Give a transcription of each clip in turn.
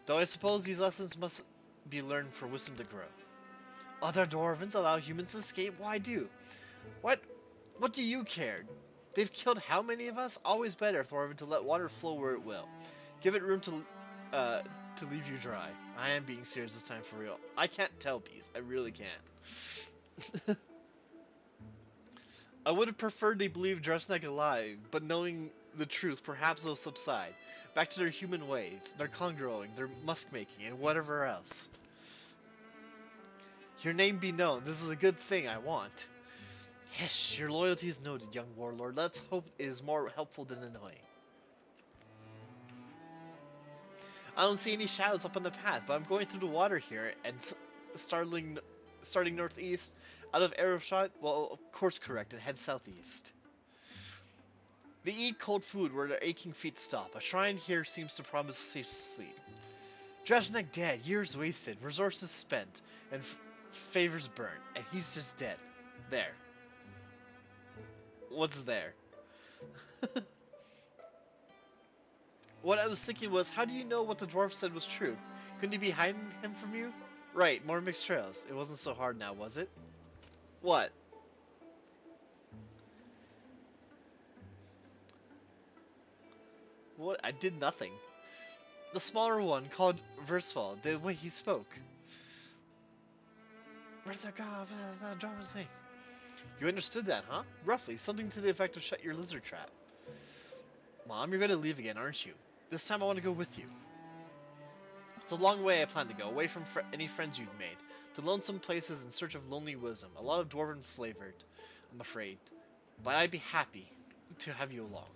Though I suppose these lessons must be learned for wisdom to grow. Other dwarvens allow humans to escape. Why do? What? What do you care? They've killed how many of us? Always better, Thorvin, to let water flow where it will. Give it room to leave you dry. I am being serious this time for real. I can't tell, Beast. I really can't. I would have preferred they believed Dresnek alive, but knowing the truth, perhaps they'll subside. Back to their human ways, their corn growing, their musk making, and whatever else. Your name be known. This is a good thing I want. Yes, your loyalty is noted, young warlord. Let's hope it is more helpful than annoying. I don't see any shadows up on the path, but I'm going through the water here, and starting northeast, out of arrow shot, well, course correct, and head southeast. They eat cold food where their aching feet stop. A shrine here seems to promise safe sleep. Drashnek dead, years wasted, resources spent, and favors burnt, and he's just dead. There. What's there? What I was thinking was, how do you know what the dwarf said was true? Couldn't he be hiding him from you? Right, more mixed trails. It wasn't so hard now, was it? What? What? I did nothing. The smaller one, called Versfall, the way he spoke. Where's the god? You understood that, huh? Roughly, something to the effect of shut your lizard trap. Mom, you're gonna leave again, aren't you? This time I want to go with you. It's a long way I plan to go, away from any friends you've made, to lonesome places in search of lonely wisdom, a lot of dwarven flavored, I'm afraid. But I'd be happy to have you along.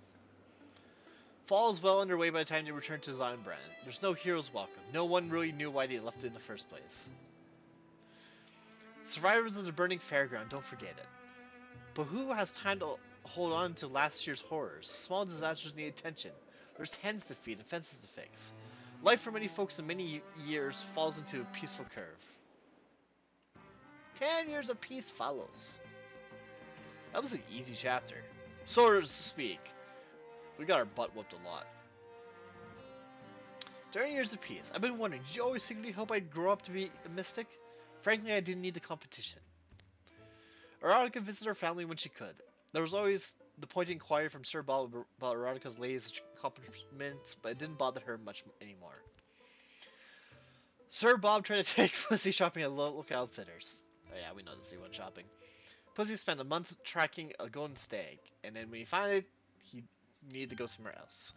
Fall is well underway by the time you return to Zionbrand. There's no hero's welcome. No one really knew why they left it in the first place. Survivors of the burning fairground, don't forget it. But who has time to hold on to last year's horrors? Small disasters need attention. There's hens to feed and fences to fix. Life for many folks in many years falls into a peaceful curve. 10 years of peace follows. That was an easy chapter. So to speak. We got our butt whooped a lot. During years of peace, I've been wondering, did you always secretly hope I'd grow up to be a mystic? Frankly, I didn't need the competition. Erotica visited her family when she could. There was always the pointing inquiry from Sir Bob about Erotica's latest accomplishments, but it didn't bother her much anymore. Sir Bob tried to take Pussy shopping at local outfitters. Oh yeah, we know this, he went shopping. Pussy spent a month tracking a golden stag, and then when he found it, he needed to go somewhere else.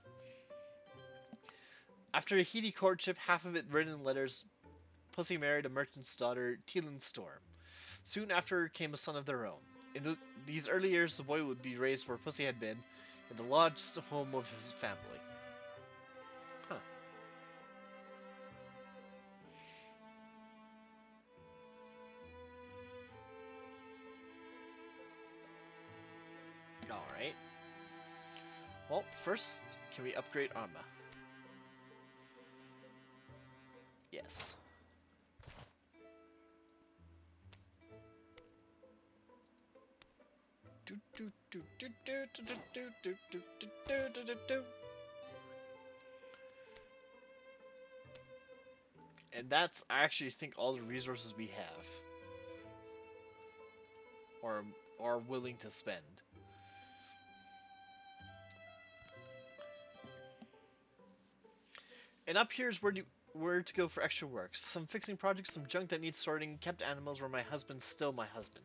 After a heaty courtship, half of it written in letters, Pussy married a merchant's daughter, Teelan Storm. Soon after came a son of their own. In these early years, the boy would be raised where Pussy had been, in the lodged home of his family. Huh. Alright. Well, first, can we upgrade Arma? Yes. And that's, I actually think, all the resources we have. Or are willing to spend. And up here is where to go for extra work. Some fixing projects, some junk that needs sorting, kept animals where my husband's still my husband.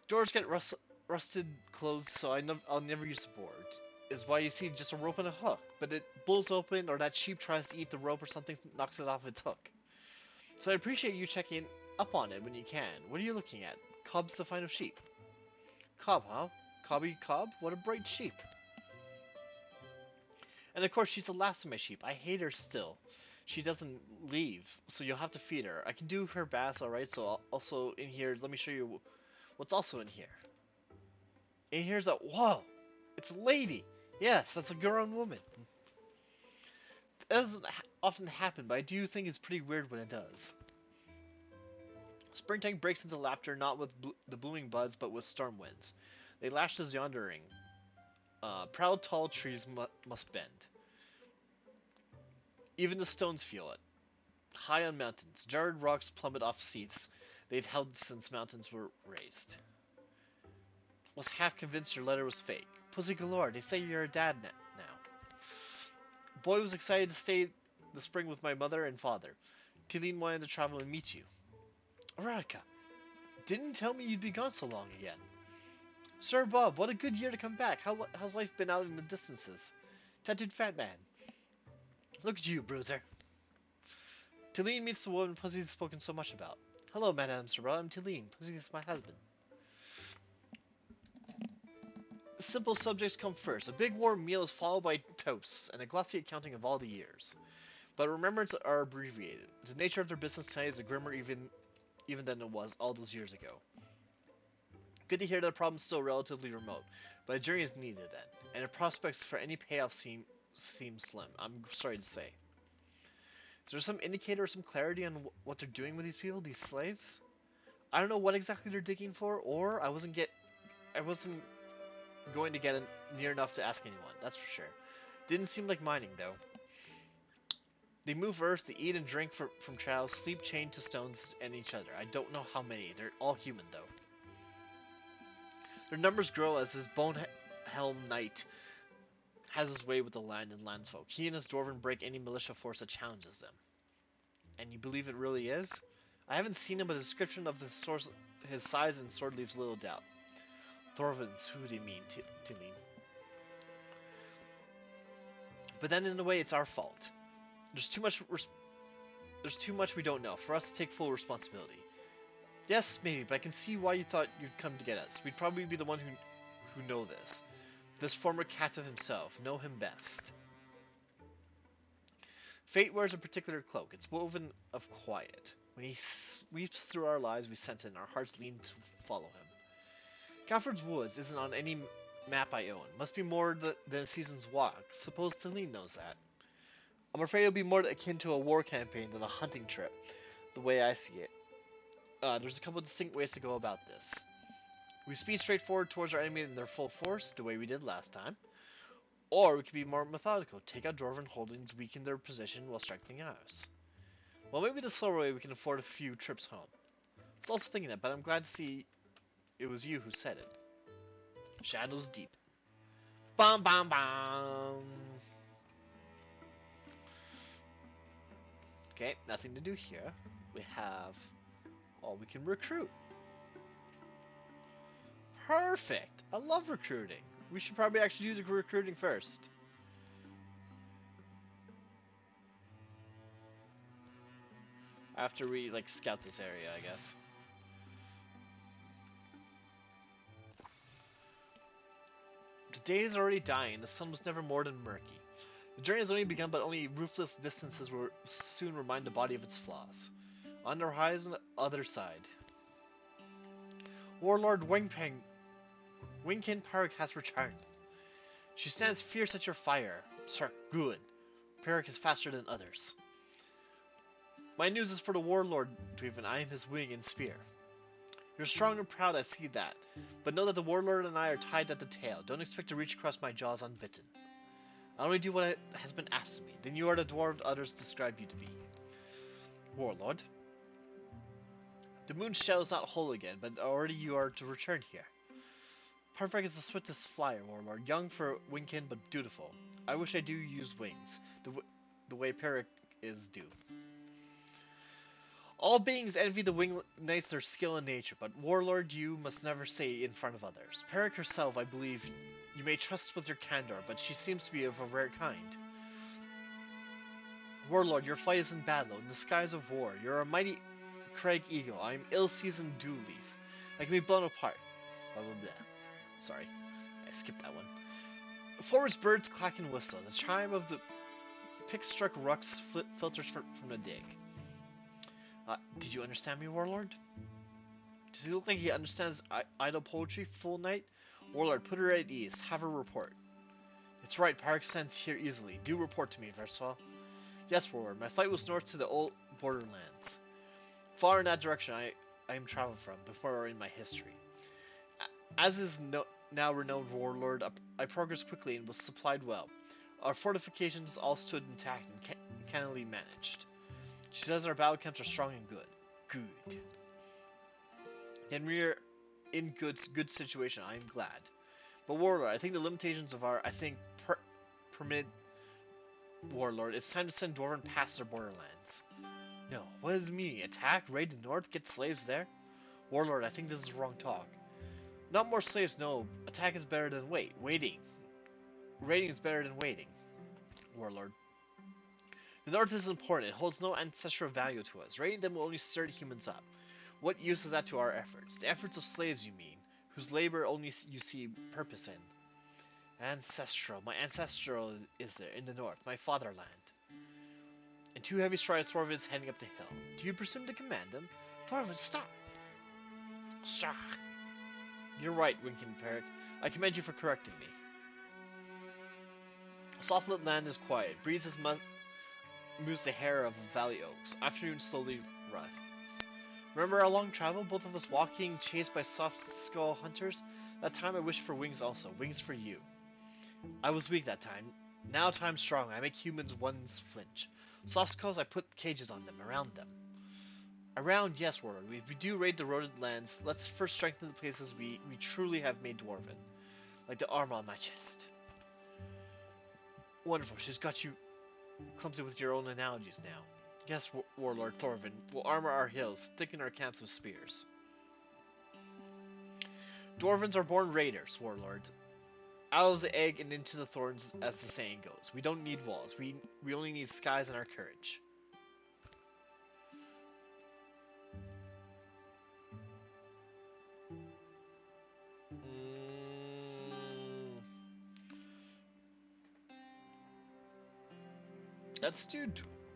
Doors get rusted closed, so I'll never use the board. Is why you see just a rope and a hook, but it blows open or that sheep tries to eat the rope or something knocks it off its hook. So I appreciate you checking up on it when you can. What are you looking at? Cobs to find a sheep. Cob, huh? Cobby cob? What a bright sheep. And of course she's the last of my sheep. I hate her still. She doesn't leave, so you'll have to feed her. I can do her baths alright, so also in here, let me show you what's also in here. In here's a, whoa! It's a lady! Yes, that's a grown woman. It doesn't often happen, but I do think it's pretty weird when it does. Springtime breaks into laughter, not with the blooming buds, but with storm winds. They lash as yondering. Proud tall trees must bend. Even the stones feel it. High on mountains, jarred rocks plummet off seats they've held since mountains were raised. Was half convinced your letter was fake. Pussy galore, they say you're a dad now. Boy was excited to stay the spring with my mother and father. Tilene wanted to travel and meet you. Erotica, didn't tell me you'd be gone so long again. Sir Bob, what a good year to come back. How's life been out in the distances? Tattooed fat man. Look at you, bruiser. Tilene meets the woman Pussy's spoken so much about. Hello, Madame Sorrel, I'm Tilene. Pussy is my husband. Simple subjects come first. A big warm meal is followed by toasts and a glossy accounting of all the years. But remembrance are abbreviated. The nature of their business tonight is a grimmer even than it was all those years ago. Good to hear that the problem's still relatively remote, but a journey is needed then, and the prospects for any payoff seem slim, I'm sorry to say. Is there some indicator or some clarity on what they're doing with these people, these slaves? I don't know what exactly they're digging for, or I wasn't going to get near enough to ask anyone, that's for sure. Didn't seem like mining, though. They move earth, they eat and drink from trials, sleep chained to stones and each other. I don't know how many, they're all human, though. Their numbers grow as this bone-helm knight has his way with the land and landsfolk. He and his dwarven break any militia force that challenges them. And you believe it really is? I haven't seen him, but a description of his size and sword leaves little doubt. Dwarvens, who do you mean, Tilene? But then in a way it's our fault. There's too much we don't know for us to take full responsibility. Yes, maybe, but I can see why you thought you'd come to get us. We'd probably be the one who know this. This former captive himself, know him best. Fate wears a particular cloak. It's woven of quiet. When he sweeps through our lives, we sense it, and our hearts lean to follow him. Calford's Woods isn't on any map I own. Must be more than a season's walk. Suppose Tilene knows that. I'm afraid it'll be more akin to a war campaign than a hunting trip, the way I see it. There's a couple of distinct ways to go about this. We speed straight forward towards our enemy in their full force, the way we did last time. Or we could be more methodical, take out Dwarven holdings, weaken their position while strengthening ours. Well, maybe the slower way we can afford a few trips home. I was also thinking that, but I'm glad to see it was you who said it. Shadows deep. Bam bam bam! Okay, nothing to do here. We have... Oh, we can recruit. Perfect! I love recruiting. We should probably actually do the recruiting first. After we, like, scout this area, I guess. The day is already dying. The sun was never more than murky. The journey has only begun, but only roofless distances will soon remind the body of its flaws. On the horizon, other side. Warlord Wingkin Parak has returned. She stands fierce at your fire. Sir, good. Parak is faster than others. My news is for the Warlord, Dweven. I am his wing and spear. You're strong and proud, I see that. But know that the Warlord and I are tied at the tail. Don't expect to reach across my jaws unbitten. I only do what has been asked of me. Then you are the dwarf others describe you to be. Warlord. The moon's shell is not whole again, but already you are to return here. Parfrag is the swiftest flyer, Warlord. Young for Wingkin, but dutiful. I wish I do use wings, the way Parak is due. All beings envy the wing knights their skill and nature, but Warlord you must never say in front of others. Parak herself, I believe, you may trust with your candor, but she seems to be of a rare kind. Warlord, your flight is in battle, in the skies of war. You're a mighty Craig Eagle. I am ill-seasoned dew leaf. I can be blown apart. Blah, blah, blah. Sorry, I skipped that one. Forward's birds clack and whistle. The chime of the pick-struck rocks filters from the dig. Did you understand me, Warlord? Does he look like he understands idle poetry, full knight? Warlord, put her at ease. Have her report. It's right, Parak stands here easily. Do report to me, Verswell. Yes, Warlord. My flight was north to the old borderlands. Far in that direction I am traveled from, before in my history. As is now renowned Warlord, I progressed quickly and was supplied well. Our fortifications all stood intact and cannily managed. She says our battle camps are strong and good. Good. And we're in good situation. I am glad. But Warlord, I think the limitations of our permit Warlord. It's time to send Dwarven past their borderlands. No, what does it mean? Attack, raid the north, get slaves there? Warlord, I think this is wrong talk. Not more slaves, no. Attack is better than waiting. Raiding is better than waiting. Warlord. The north is important. It holds no ancestral value to us. Raiding them will only stir the humans up. What use is that to our efforts? The efforts of slaves, you mean, whose labor only you see purpose in. Ancestral. My ancestral is there, in the north, my fatherland. And two heavy strides Thorvin is heading up the hill. Do you presume to command them? Thorvin, stop! Stop! You're right, Winkin Peric. I commend you for correcting me. A soft-lit land is quiet. Breezes moves the hair of valley oaks. Afternoon slowly rests. Remember our long travel, both of us walking, chased by soft skull hunters? That time I wished for wings also. Wings for you. I was weak that time. Now time's strong. I make humans ones flinch. Soft skulls, I put cages on them, around them. Around, yes, Warlord. If we do raid the rodent lands, let's first strengthen the places we truly have made dwarven. Like the armor on my chest. Wonderful, she's got you clumsy with your own analogies now. Yes, Warlord Thorvin, we'll armor our hills, thicken our camps with spears. Dwarvens are born raiders, Warlord. Out of the egg and into the thorns, as the saying goes. We don't need walls. We only need skies and our courage.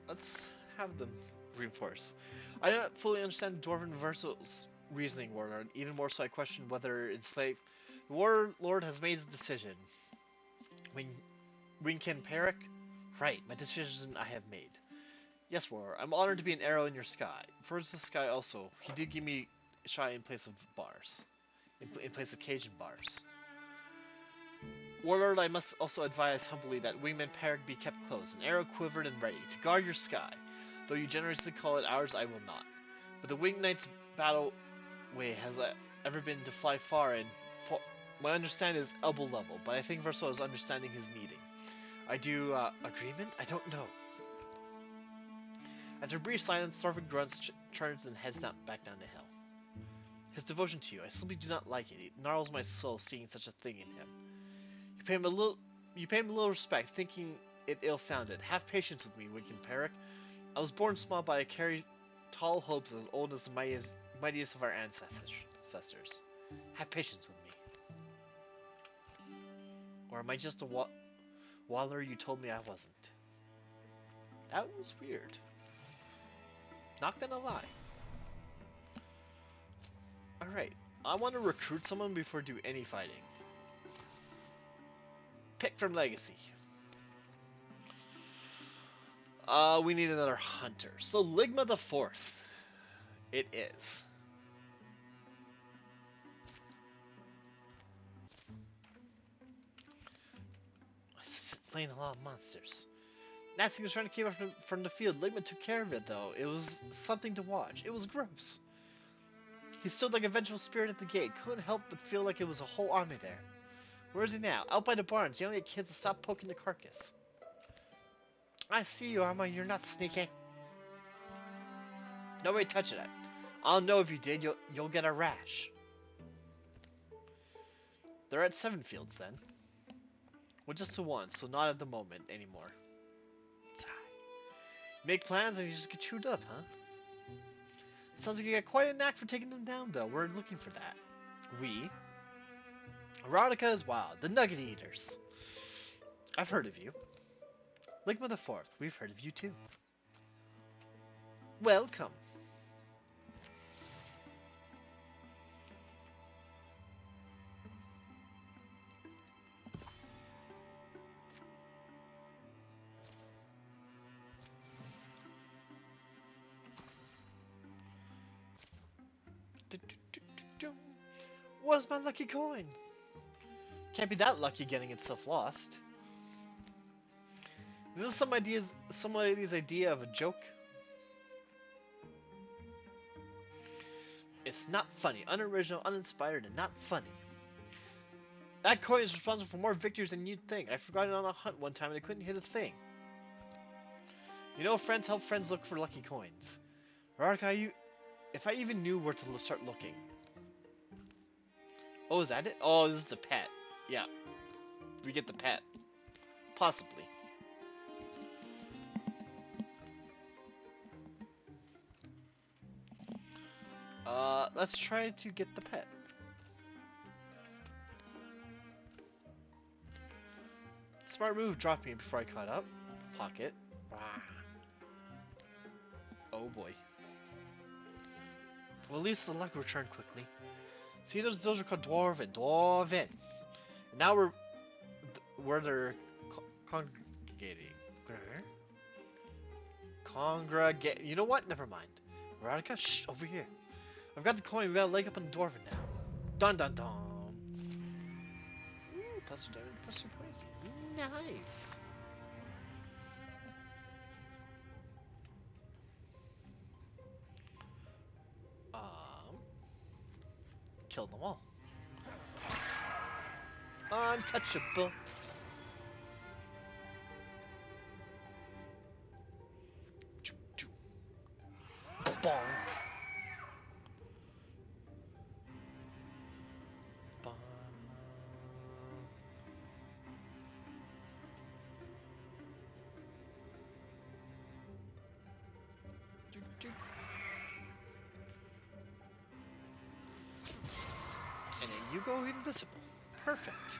Let's have them reinforce. I do not fully understand Dwarven Versal's reasoning, Warlord. Even more so, I question whether enslaved. The Warlord has made his decision. Winkin Peric? Right, my decision I have made. Yes, Warlord, I'm honored to be an arrow in your sky. First the sky also. He did give me a shot in place of bars. In place of Cajun bars. Warlord, I must also advise humbly that Wingman Peric be kept close, an arrow quivered and ready, to guard your sky. Though you generously call it ours, I will not. But the Winged Knight's battle way has ever been to fly far and my understanding is elbow level, but I think Verso is understanding his needing. I do, agreement? I don't know. After a brief silence, Thorvin grunts, turns, and heads back down the hill. His devotion to you, I simply do not like it. It gnarls my soul seeing such a thing in him. You pay him a little respect, thinking it ill-founded. Have patience with me, Winkin Peric. I was born small, but I carry tall hopes as old as the mightiest of our ancestors. Have patience with me. Or am I just a waller you told me I wasn't? That was weird. Not gonna lie. Alright, I want to recruit someone before do any fighting. Pick from Legacy. We need another hunter. So Ligma the Fourth. It is. Slaying a lot of monsters. Nasty was trying to keep it from the field. Ligma took care of it though. It was something to watch. It was gross. He stood like a vengeful spirit at the gate. Couldn't help but feel like it was a whole army there. Where is he now? Out by the barns, yelling at kids to stop poking the carcass. I see you, Arma. You're not sneaking. Nobody touching it. I'll know if you did. You'll get a rash. They're at 7 fields then. Well, just to one, so not at the moment anymore. Sigh. Make plans and you just get chewed up, huh? Sounds like you got quite a knack for taking them down, though. We're looking for that. We? Erotica is wild. The Nugget Eaters. I've heard of you. Ligma the Fourth. We've heard of you, too. Welcome. Where's my lucky coin? Can't be that lucky getting itself lost. This is somebody's idea of a joke. It's not funny, unoriginal, uninspired, and not funny. That coin is responsible for more victories than you'd think. I forgot it on a hunt one time and I couldn't hit a thing. You know, friends help friends look for lucky coins. Veronica, if I even knew where to start looking. Oh, is that it? Oh, this is the pet. Yeah. We get the pet. Possibly. Let's try to get the pet. Smart move dropping it before I caught up. Pocket. Oh boy. Well, at least the luck returned quickly. See, those are called Dwarven. And now we're where they're congregating. You know what? Never mind. Veronica, shh, over here. I've got the coin. We got a leg up on the Dwarven now. Dun dun dun. Ooh, plus damage, plus poison. Nice. Kill them all. Untouchable. Bonk. Bonk. And then you go invisible. Perfect.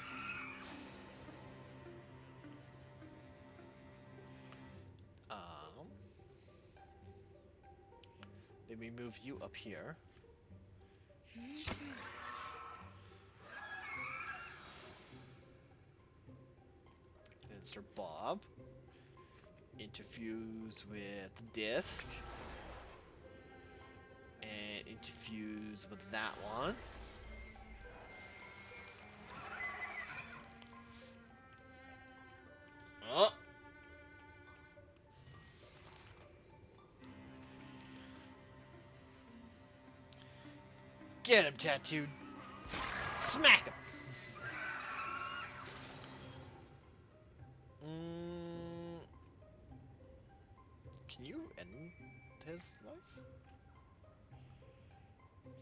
Then we move you up here. And Sir Bob. Interfuse with the disc. And interfuse with that one. Oh! Get him, Tattooed! Smack him! Can you end his life?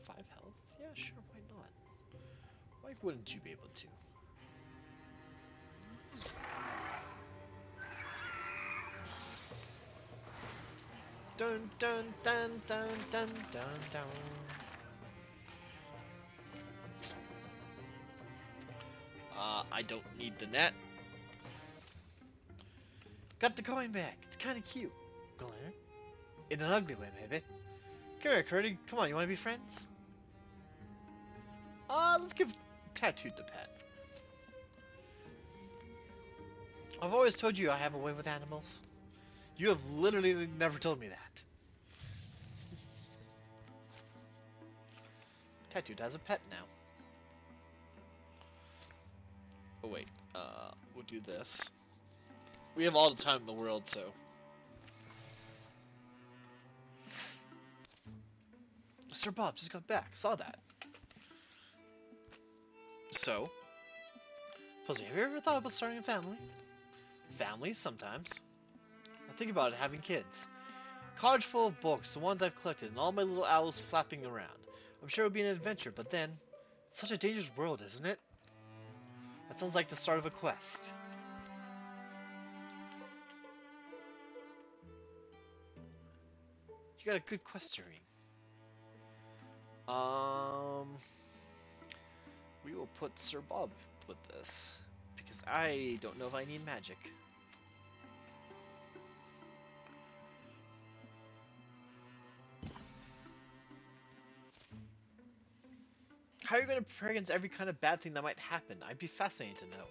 5 health? Yeah, sure, why not? Why wouldn't you be able to? Dun dun dun dun dun dun dun. I don't need the net. Got the coin back. It's kind of cute. Glare. In an ugly way, maybe. Come here, Curdy. Come on, you want to be friends? Let's give Tattooed the pet. I've always told you I have a way with animals. You have literally never told me that. Tattooed has a pet now. Oh wait, we'll do this. We have all the time in the world, so. Sir Bob just got back, saw that. So, Pussy, have you ever thought about starting a family? Families, sometimes. I think about it, having kids. Cottage full of books, the ones I've collected, and all my little owls flapping around. I'm sure it would be an adventure, but then, it's such a dangerous world, isn't it? That sounds like the start of a quest. You got a good quest ring. We will put Sir Bob with this, because I don't know if I need magic. How are you going to prepare against every kind of bad thing that might happen? I'd be fascinated to know.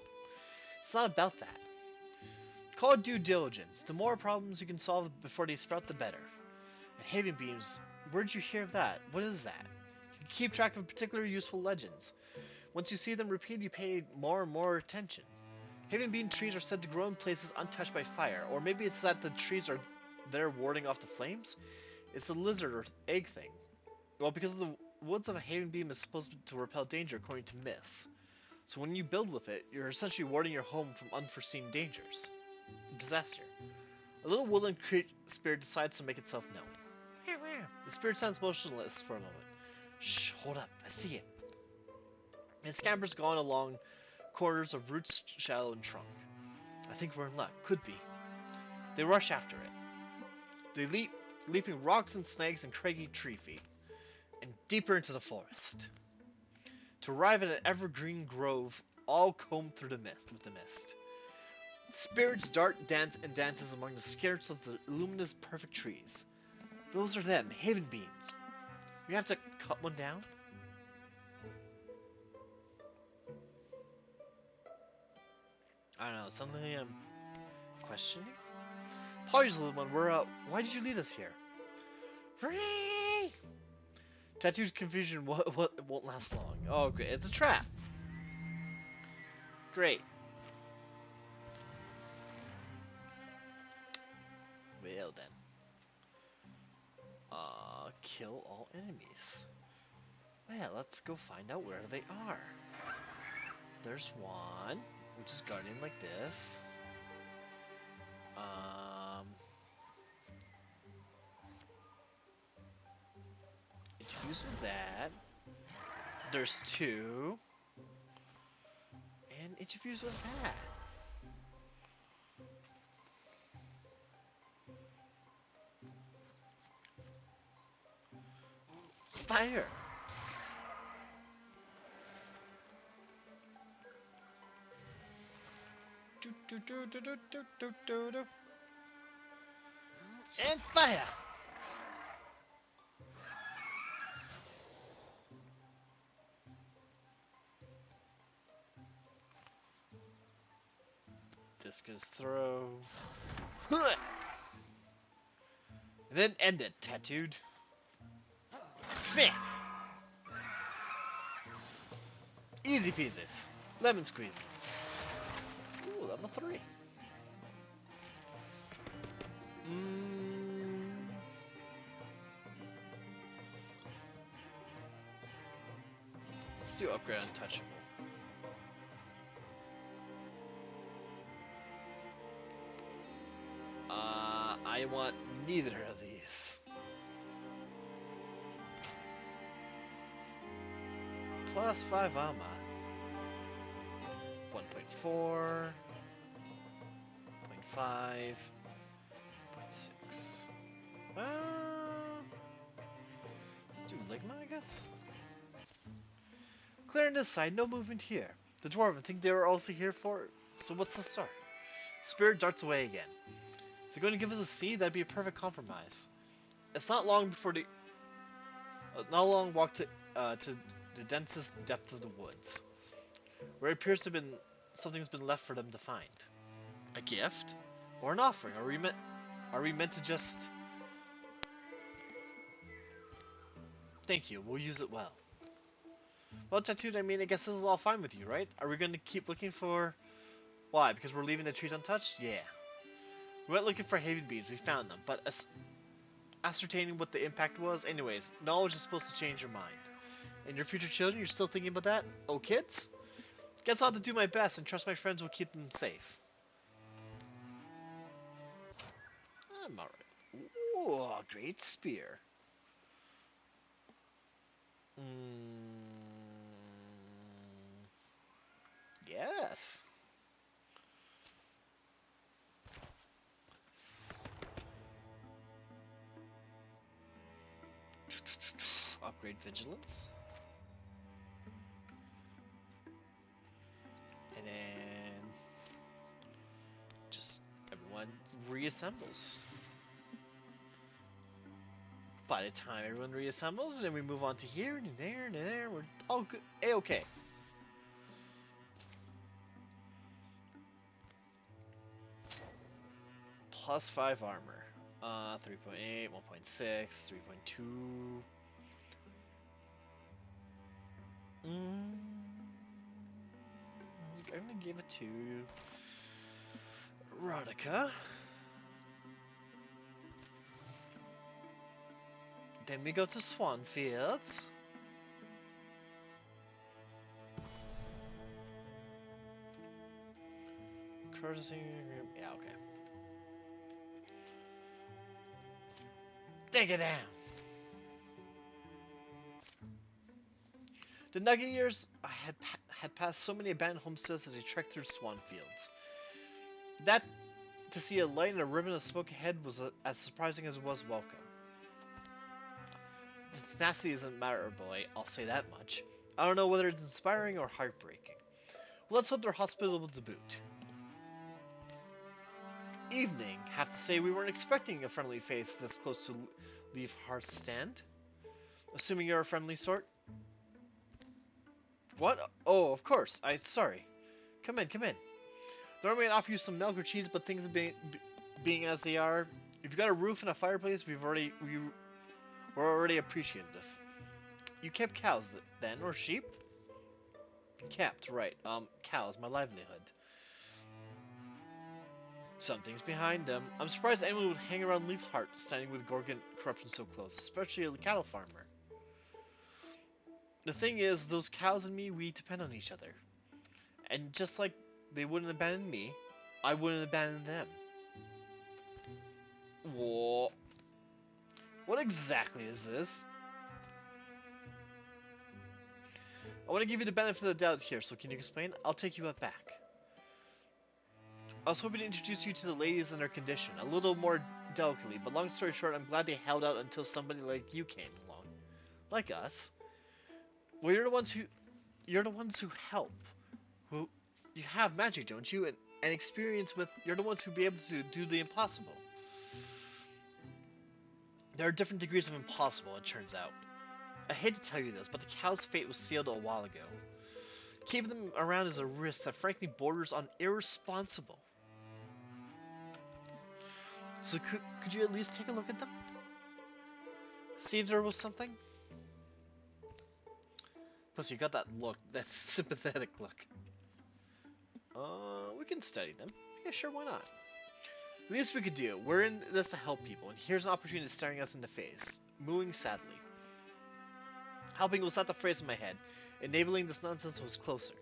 It's not about that. Call it due diligence. The more problems you can solve before they sprout, the better. And Haven Beams, where'd you hear of that? What is that? You can keep track of particular useful legends. Once you see them repeated, you pay more and more attention. Haven bean trees are said to grow in places untouched by fire, or maybe it's that the trees are there warding off the flames? It's a lizard or egg thing. Well, because the woods of a haven beam is supposed to repel danger according to myths. So when you build with it, you're essentially warding your home from unforeseen dangers. Disaster. A little woodland spirit decides to make itself known. The spirit sounds motionless for a moment. Shh, hold up, I see it. It scampers gone along corridors of roots, shadow, and trunk. I think we're in luck. Could be. They rush after it. They leap, leaping rocks and snags and craggy tree feet, and deeper into the forest, to arrive at an evergreen grove, all combed through the mist with the mist. Spirits dart, dance, and dances among the skirts of the luminous, perfect trees. Those are them, haven beams. We have to cut one down. I don't know, suddenly I'm questioning. Apologies, little one, why did you lead us here? Free! Tattooed confusion won't last long. Oh, great, it's a trap. Great. Well then. Kill all enemies. Well, let's go find out where they are. There's one, which is guarding like this. Interviews with that. There's two. And interviews with that. Fire! And fire! Discus throw. And then end it, tattooed. Smack! Easy peasies. Lemon squeezes. Ooh, level 3. Let's do upgrade untouchable. I want neither of these. Plus 5 armor. 1.4. 0.5. 0.6. Let's do Ligma, I guess. Clearing this side, no movement here. The dwarven think they were also here for it, so what's the start? Spirit darts away again. Is it going to give us a C? That'd be a perfect compromise. It's not long before the... not a long walk to the densest depth of the woods, where it appears to have been something's been left for them to find. A gift? Or an offering? Are we meant to just... Thank you, we'll use it well. Well, Tattooed, I mean, I guess this is all fine with you, right? Are we going to keep looking for... Why? Because we're leaving the trees untouched? Yeah. We went looking for haven beams, we found them, but ascertaining what the impact was, anyways, knowledge is supposed to change your mind. And your future children, you're still thinking about that? Oh, kids? Guess I'll have to do my best and trust my friends will keep them safe. I'm alright. Ooh, a great spear. Yes. Upgrade vigilance. And then just everyone reassembles. By the time everyone reassembles, and then we move on to here and there and there, we're all good. A-okay. Plus 5 armor. 3.8, 1.6, 3.2. I'm gonna give it 2. Veronica. Then we go to Swanfields. Yeah, okay. Take it down. The Nugget years I had passed so many abandoned homesteads as we trekked through Swanfields. That to see a light and a ribbon of smoke ahead was as surprising as it was welcome. The tenacity isn't memorable, I'll say that much. I don't know whether it's inspiring or heartbreaking. Well, let's hope they're hospitable to boot. Evening. Have to say we weren't expecting a friendly face this close to Leaf Hearth's stand. Assuming you're a friendly sort. What? Oh, of course. Sorry. Come in, come in. Normally I'd offer you some milk or cheese, but things being as they are, if you've got a roof and a fireplace, we're already appreciative. You kept cows then, or sheep? Kept, right. Cows, my livelihood. Something's behind them. I'm surprised anyone would hang around Leaf's Heart, standing with Gorgon corruption so close, especially a cattle farmer. The thing is, those cows and me, we depend on each other. And just like they wouldn't abandon me, I wouldn't abandon them. Whoa. What exactly is this? I want to give you the benefit of the doubt here, so can you explain? I'll take you back. I was hoping to introduce you to the ladies and their condition, a little more delicately, but long story short, I'm glad they held out until somebody like you came along. Like us. Well, you're the ones who help. Who you have magic, don't you? And experience with, you're the ones who be able to do the impossible. There are different degrees of impossible, it turns out. I hate to tell you this, but the cow's fate was sealed a while ago. Keeping them around is a risk that frankly borders on irresponsible. So could you at least take a look at them? See if there was something? Plus you got that look, that sympathetic look. We can study them. Yeah, sure, why not? The least we could do. We're in this to help people, and here's an opportunity staring us in the face. Mooing sadly. Helping was not the phrase in my head. Enabling this nonsense was closer.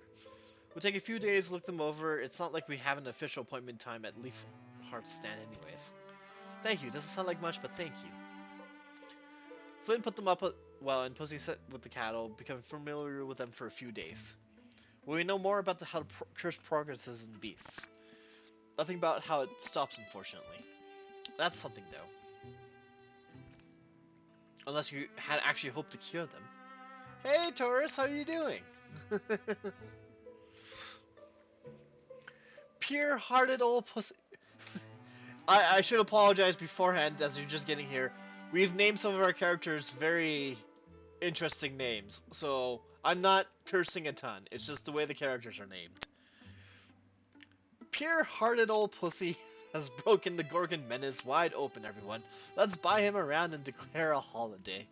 We'll take a few days to look them over. It's not like we have an official appointment time at Leaf Heart's stand anyways. Thank you. Doesn't sound like much, but thank you. Flynn put them up, and Pussy sat with the cattle, becoming familiar with them for a few days. We know more about how cursed progresses in beasts. Nothing about how it stops, unfortunately. That's something, though. Unless you had actually hoped to cure them. Hey, Taurus, how are you doing? Pure-hearted old pussy. I should apologize beforehand, as you're just getting here. We've named some of our characters very interesting names, so I'm not cursing a ton. It's just the way the characters are named. Pure-hearted old pussy has broken the Gorgon menace wide open, everyone. Let's buy him around and declare a holiday.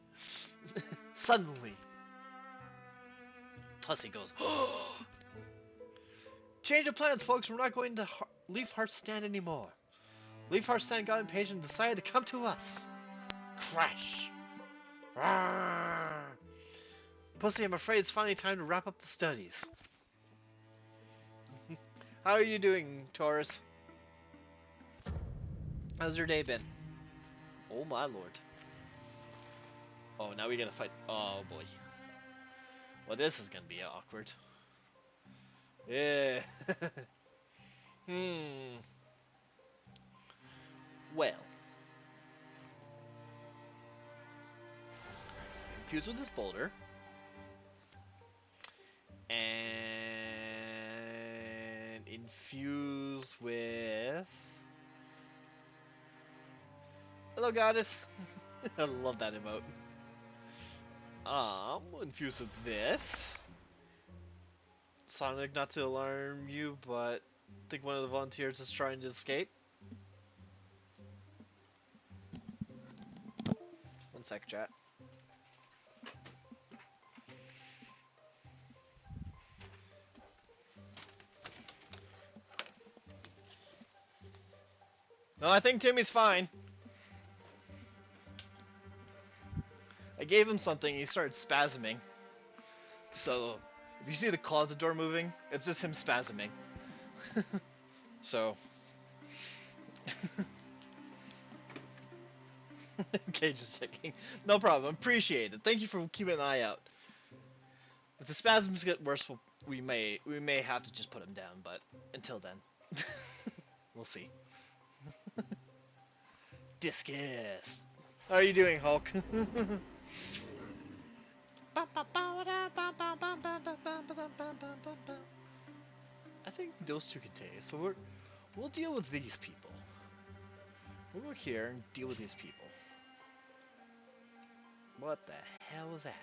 Suddenly, Pussy goes, change of plans, folks. We're not going to Leaf Heart's stand anymore. Leaf Heart's stand got impatient and decided to come to us. Crash. Rawr. Pussy, I'm afraid it's finally time to wrap up the studies. How are you doing, Taurus? How's your day been? Oh my lord. Oh, now we gotta fight. Oh boy. Well, this is gonna be awkward. Yeah. Well. Infuse with this boulder. And infuse with... Hello, goddess. I love that emote. We'll infuse with this. Sonic, not to alarm you, but I think one of the volunteers is trying to escape. One sec, chat. No, I think Timmy's fine. I gave him something and he started spasming. So, if you see the closet door moving, it's just him spasming. So. Okay, just checking. No problem. Appreciate it. Thank you for keeping an eye out. If the spasms get worse, we may have to just put him down. But until then, we'll see. Discus. How are you doing, Hulk? I think those two can take. So we'll deal with these people. We'll go here and deal with these people. What the hell was that?